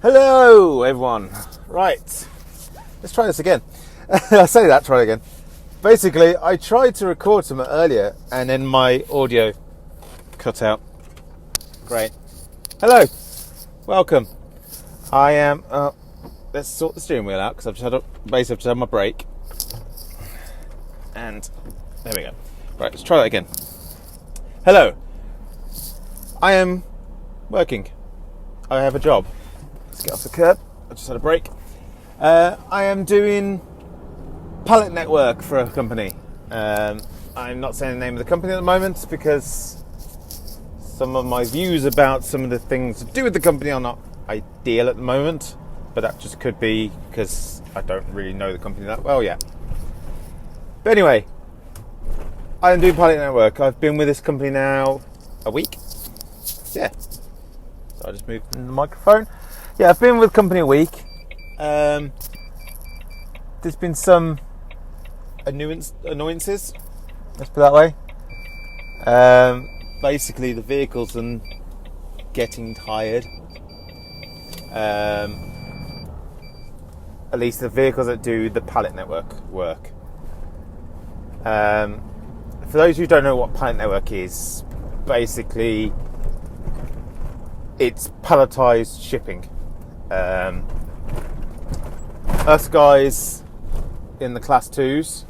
Hello, everyone. Right, let's try this again. I say that, try it again. Basically, I tried to record something earlier and then my audio cut out. Great. Hello, welcome. I am. Let's sort the steering wheel out because I've just had my brake. And there we go. Right, let's try that again. Hello. I am working. I have a job. Let's get off the curb. I just had a break. I am doing Pallet network for a company. I'm not saying the name of the company at the moment because some of my views about some of the things to do with the company are not ideal at the moment. But that just could be because I don't really know the company that well yet. But anyway, I am doing Pallet network. I've been with this company now a week. Yeah. So I just moved the microphone. Yeah, I've been with the company a week. There's been some annoyances, let's put it that way. Basically, the vehicles are getting tired. At least the vehicles that do the pallet network work. For those who don't know what pallet network is, basically it's palletized shipping. Us guys in the Class 2s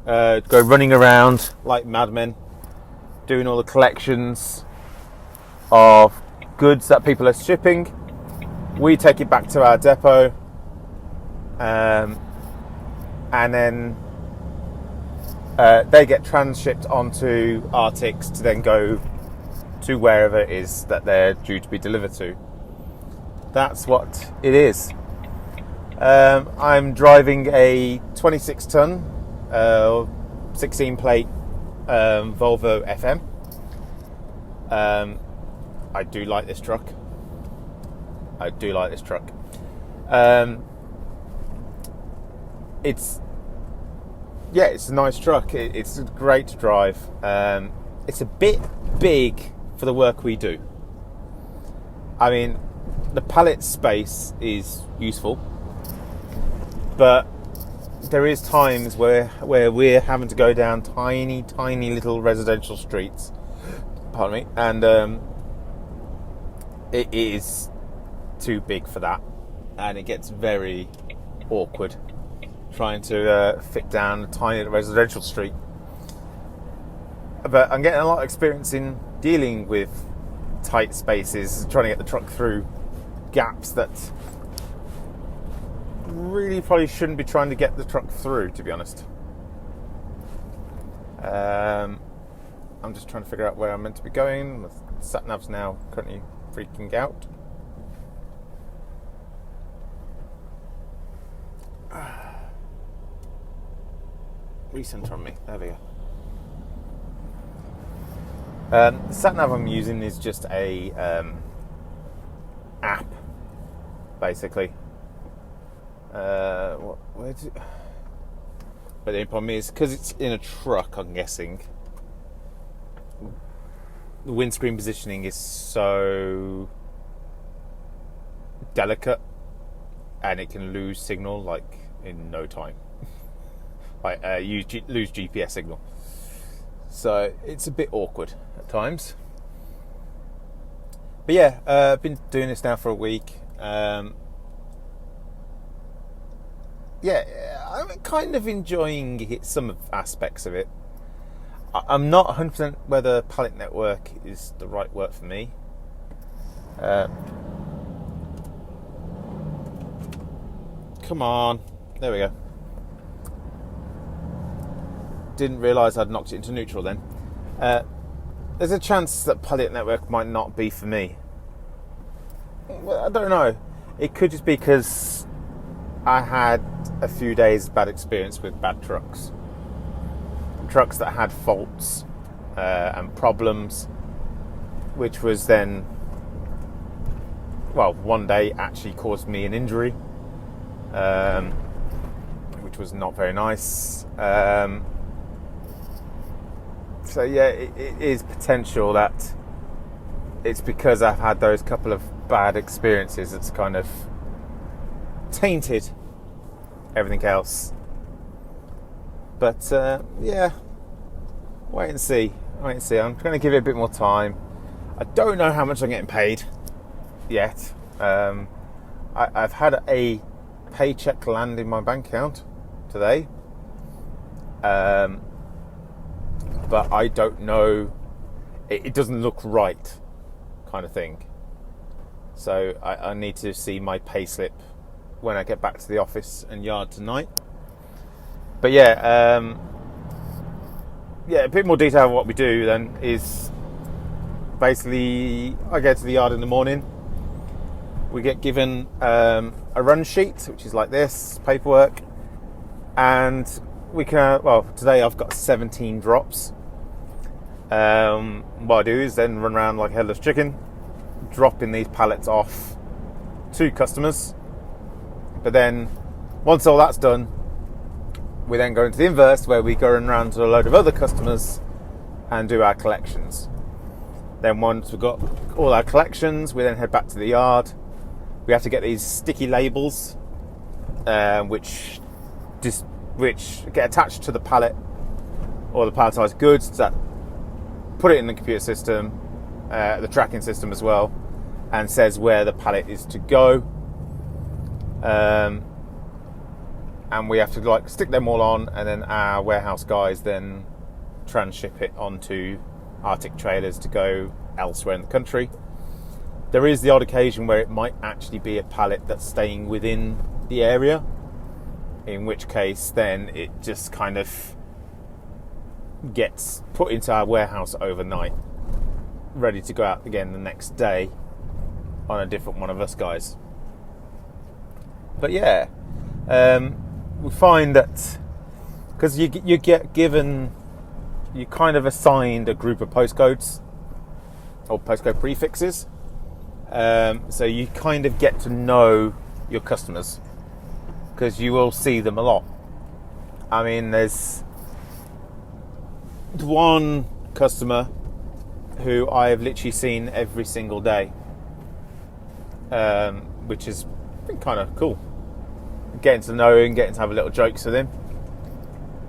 go running around like madmen, doing all the collections of goods that people are shipping. We take it back to our depot, and then they get transshipped onto Arctics to then go to wherever it is that they're due to be delivered to. That's what it is. I'm driving a 26-ton, 16-plate Volvo FM. I do like this truck. It's a nice truck. It's great to drive. It's a bit big for the work we do. I mean, the pallet space is useful, but there is times where we're having to go down tiny little residential streets. Pardon me, and it is too big for that, and it gets very awkward trying to fit down a tiny little residential street. But I'm getting a lot of experience in dealing with tight spaces, trying to get the truck through gaps that really probably shouldn't be trying to get the truck through, to be honest. I'm just trying to figure out where I'm meant to be going. The sat-nav's now currently freaking out. Recenter on me. There we go. The sat-nav I'm using is just a app, basically. But the only problem is, because it's in a truck, I'm guessing, the windscreen positioning is so delicate and it can lose signal like in no time. Like lose GPS signal. So it's a bit awkward at times. But yeah, I've been doing this now for a week. I'm kind of enjoying some aspects of it. I'm not 100% whether pallet network is the right work for me. Come on. There we go. Didn't realise I'd knocked it into neutral then. There's a chance that pallet network might not be for me. Well, I don't know. It could just be because I had a few days bad experience with bad trucks. Trucks that had faults and problems, which was then, one day actually caused me an injury, which was not very nice. So yeah, it is potential that it's because I've had those couple of bad experiences that's kind of tainted everything else. But yeah, wait and see. I'm going to give it a bit more time. I don't know how much I'm getting paid yet. I've had a paycheck land in my bank account today, but I don't know. It doesn't look right, kind of thing. So I need to see my pay slip when I get back to the office and yard tonight. But yeah, a bit more detail of what we do then is basically I go to the yard in the morning. We get given a run sheet, which is like this, paperwork, and we can, today I've got 17 drops. What I do is then run around like a headless chicken, dropping these pallets off to customers. But then once all that's done, we then go into the inverse, where we go around to a load of other customers and do our collections. Then once we've got all our collections, we then head back to the yard. We have to get these sticky labels, which get attached to the pallet or the palletized goods, that put it in the computer system, the tracking system as well, and says where the pallet is to go. And we have to stick them all on, and then our warehouse guys then transship it onto Arctic trailers to go elsewhere in the country. There is the odd occasion where it might actually be a pallet that's staying within the area, in which case then it just kind of gets put into our warehouse overnight, ready to go out again the next day on a different one of us guys. But yeah, we find that because you get given, you kind of assigned a group of postcodes or postcode prefixes, so you kind of get to know your customers because you will see them a lot. I mean, there's one customer who I have literally seen every single day, which has been kind of cool. Getting to know him, getting to have a little jokes with him.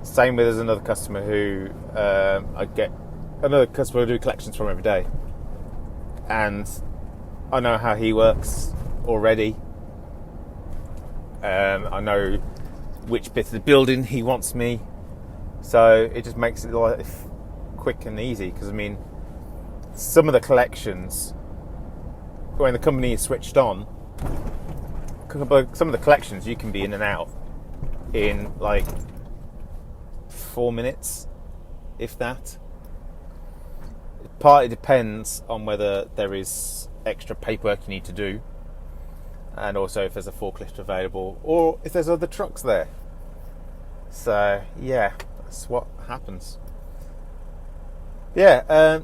Same with there's another customer who I do collections from every day, and I know how he works already. I know which bit of the building he wants me, so it just makes it life quick and easy. Because I mean, some of the collections, when the company is switched on, some of the collections you can be in and out in 4 minutes, if that. It partly depends on whether there is extra paperwork you need to do, and also if there's a forklift available or if there's other trucks there. So yeah, that's what happens. Yeah,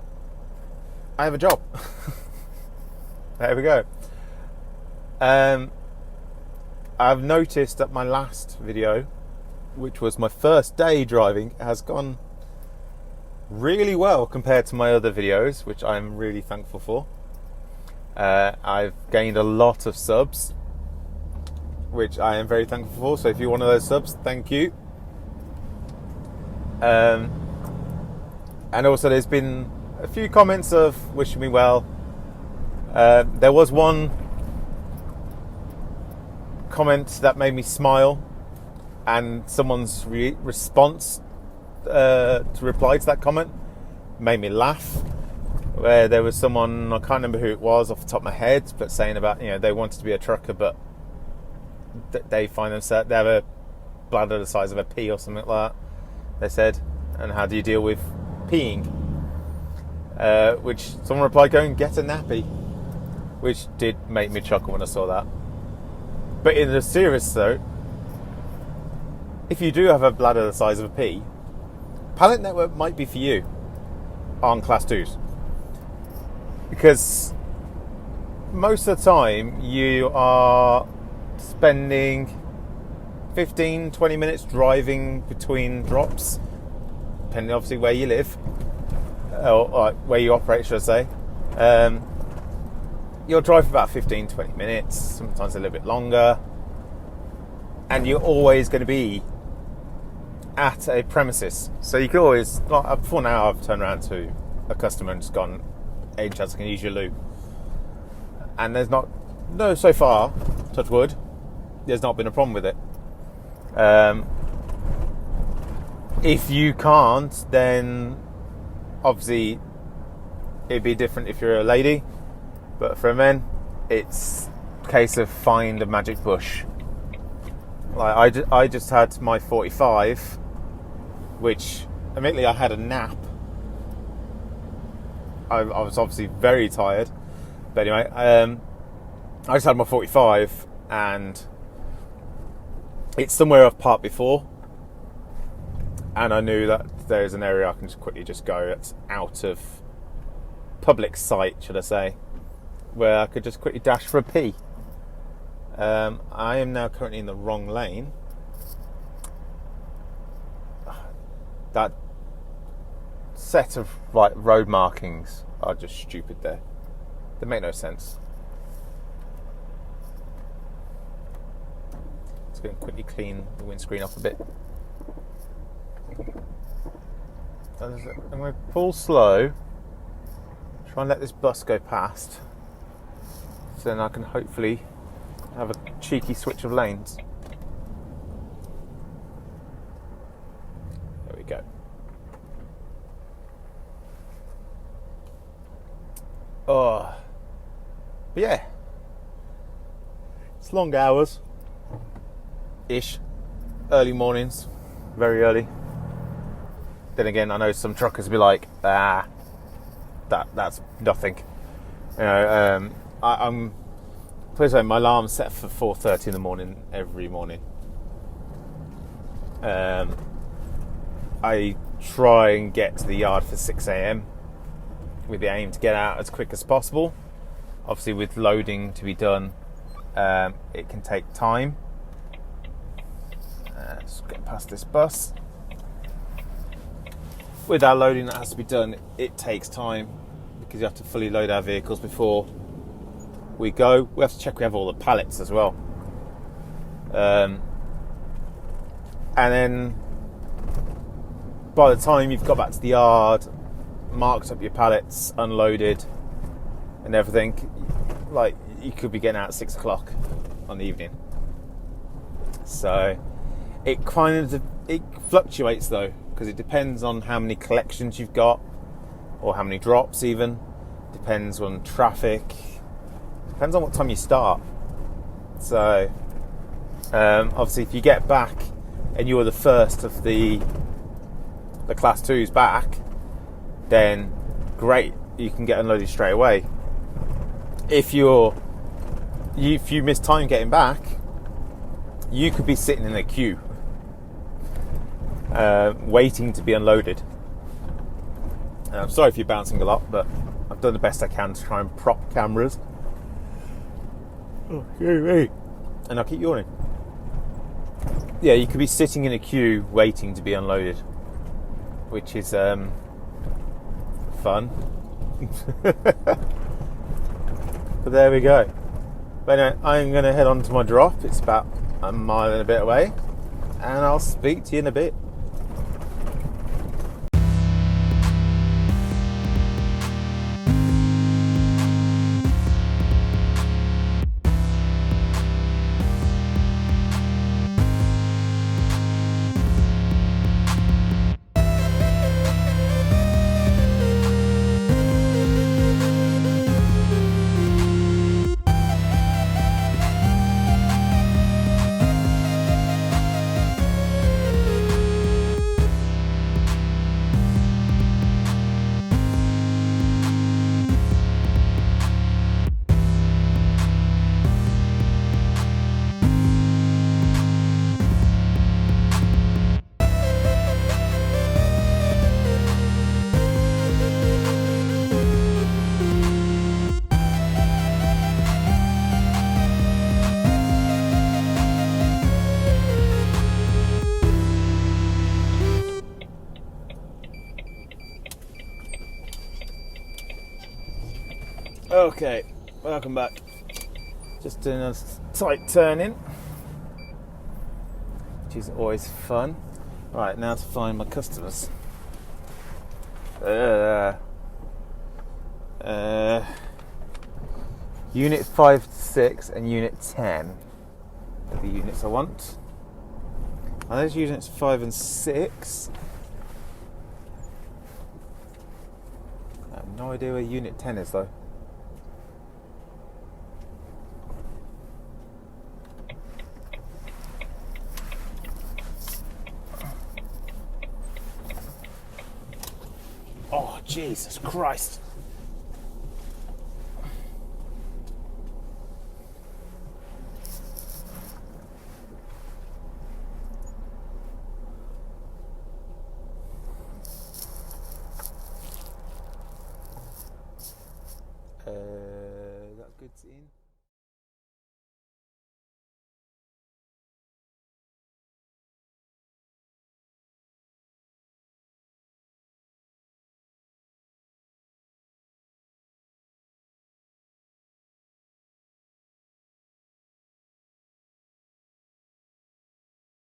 I have a job. There we go. I've noticed that my last video, which was my first day driving, has gone really well compared to my other videos, which I'm really thankful for. I've gained a lot of subs, which I am very thankful for. So if you're one of those subs, thank you. And also there's been a few comments of wishing me well. There was one comment that made me smile, and someone's response to reply to that comment made me laugh, where there was someone, I can't remember who it was off the top of my head, but saying about, they wanted to be a trucker, but they find themselves, they have a bladder the size of a pea or something like that, they said, and how do you deal with peeing? Which someone replied going, get a nappy, which did make me chuckle when I saw that. But in the serious though, if you do have a bladder the size of a pea, Pallet Network might be for you on Class 2s. Because most of the time you are spending 15-20 minutes driving between drops, depending obviously where you live, or where you operate, should I say. you'll drive for about 15-20 minutes, sometimes a little bit longer, and you're always going to be at a premises. So you can always, like, before now I've turned around to a customer and just gone, "Hey, chance I can use your loo," and so far, touch wood, there's not been a problem with it. If you can't, then obviously it'd be different if you're a lady, but for men, it's a case of find a magic bush. Like I just had my 45, which admittedly I had a nap. I was obviously very tired, but anyway, I just had my 45, and it's somewhere I've parked before, and I knew that there's an area I can just quickly go that's out of public sight, should I say, where I could just quickly dash for a pee. I am now currently in the wrong lane. That set of road markings are just stupid there. They make no sense. Just going to quickly clean the windscreen off a bit. I'm going to pull slow, try and let this bus go past, so then I can hopefully have a cheeky switch of lanes. There we go. Oh, but yeah, it's long hours ish, early mornings, very early. Then again, I know some truckers will be like, that's nothing. You know, I'm please say my alarm's set for 4:30 in the morning every morning. I try and get to the yard for 6 a.m. with the aim to get out as quick as possible. Obviously, with loading to be done, it can take time. Just get past this bus. With our loading that has to be done, it takes time because you have to fully load our vehicles before we go. We have to check we have all the pallets as well. And then by the time you've got back to the yard, marked up your pallets, unloaded and everything, like, you could be getting out at 6 o'clock on the evening. So it fluctuates though, because it depends on how many collections you've got, or how many drops even. Depends on traffic. Depends on what time you start. So, obviously, if you get back and you're the first of the Class 2s back, then great, you can get unloaded straight away. If you miss time getting back, you could be sitting in a queue, waiting to be unloaded. I'm sorry if you're bouncing a lot, but I've done the best I can to try and prop cameras. Oh, and I'll keep yawning. Yeah, you could be sitting in a queue waiting to be unloaded, which is fun. But there we go. But anyway, I'm going to head on to my drop. It's about a mile and a bit away, and I'll speak to you in a bit. Okay, welcome back. Just doing a tight turn in, which is always fun. Right, now to find my customers. Unit 5 to 6 and Unit 10 are the units I want. Are those units 5 and 6? I have no idea where Unit 10 is though. Oh, Jesus Christ. That's good seeing.